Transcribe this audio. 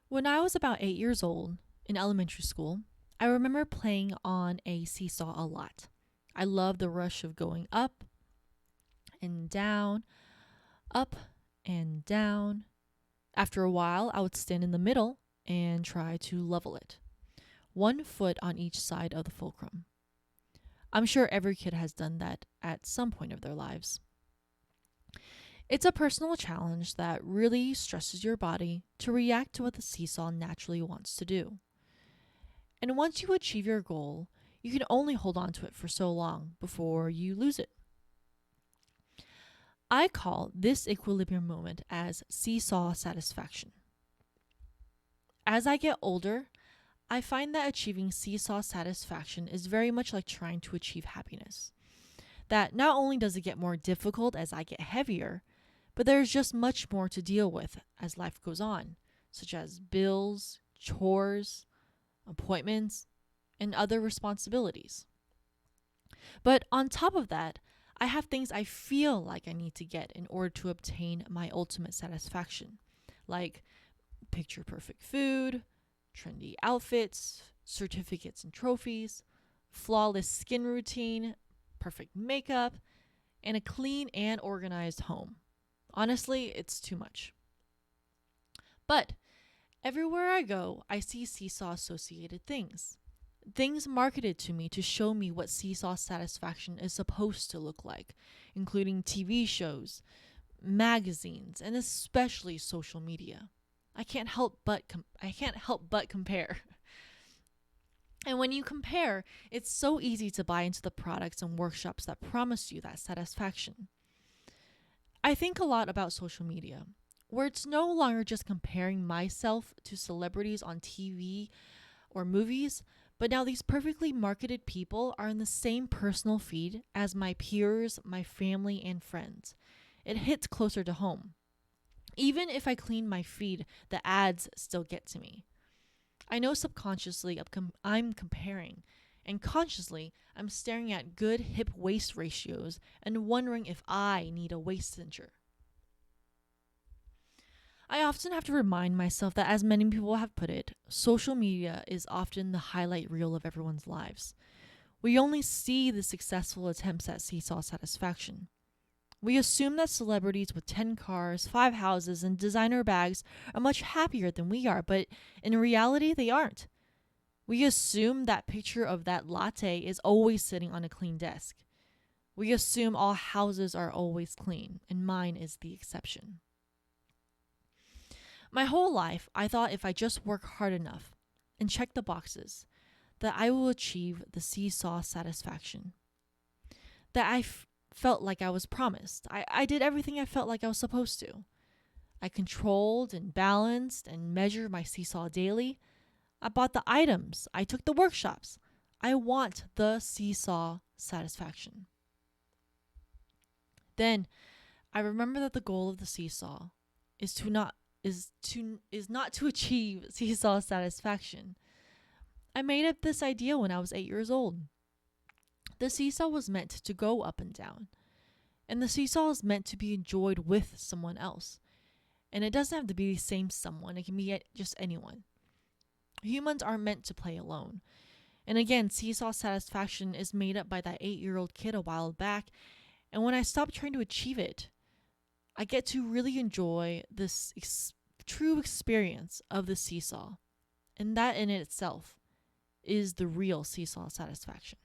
When I was about 8 years old in elementary school, I remember playing on a seesaw a lot. I loved the rush of going and down, up and down. After a while, I would stand in the middle and try to level it, 1 foot on each side of the fulcrum. I'm sure every kid has done that at some point of their lives. It's a personal challenge that really stresses your body to react to what the seesaw naturally wants to do. And once you achieve your goal, you can only hold on to it for so long before you lose it. I call this equilibrium moment as seesaw satisfaction. As I get older, I find that achieving seesaw satisfaction is very much like trying to achieve happiness. That not only does it get more difficult as I get heavier, but there's just much more to deal with as life goes on, such as bills, chores, appointments, and other responsibilities. But on top of that, I have things I feel like I need to get in order to obtain my ultimate satisfaction, like picture perfect food, trendy outfits, certificates and trophies, flawless skin routine, perfect makeup, and a clean and organized home. Honestly, it's too much. But everywhere I go, I see seesaw associated things. Things marketed to me to show me what seesaw satisfaction is supposed to look like, including TV shows, magazines, and especially social media. I can't help but compare. And when you compare, it's so easy to buy into the products and workshops that promise you that satisfaction. I think a lot about social media, where it's no longer just comparing myself to celebrities on TV or movies, but now these perfectly marketed people are in the same personal feed as my peers, my family, and friends. It hits closer to home. Even if I clean my feed, the ads still get to me. I know subconsciously I'm comparing, and consciously I'm staring at good hip waist ratios and wondering if I need a waist cincher. I often have to remind myself that, as many people have put it, social media is often the highlight reel of everyone's lives. We only see the successful attempts at seesaw satisfaction. We assume that celebrities with 10 cars, 5 houses, and designer bags are much happier than we are, but in reality, they aren't. We assume that picture of that latte is always sitting on a clean desk. We assume all houses are always clean, and mine is the exception. My whole life, I thought if I just work hard enough and check the boxes, that I will achieve the seesaw satisfaction. That felt like I was promised. I did everything I felt like I was supposed to. I controlled and balanced and measured my seesaw daily. I bought the items. I took the workshops. I want the seesaw satisfaction. Then I remember that the goal of the seesaw is to not is not to achieve seesaw satisfaction. I made up this idea when I was 8 years old. The seesaw was meant to go up and down, and the seesaw is meant to be enjoyed with someone else. And it doesn't have to be the same someone, it can be just anyone. Humans aren't meant to play alone. And again, seesaw satisfaction is made up by that 8-year-old kid a while back, and when I stop trying to achieve it, I get to really enjoy this true experience of the seesaw. And that in itself is the real seesaw satisfaction.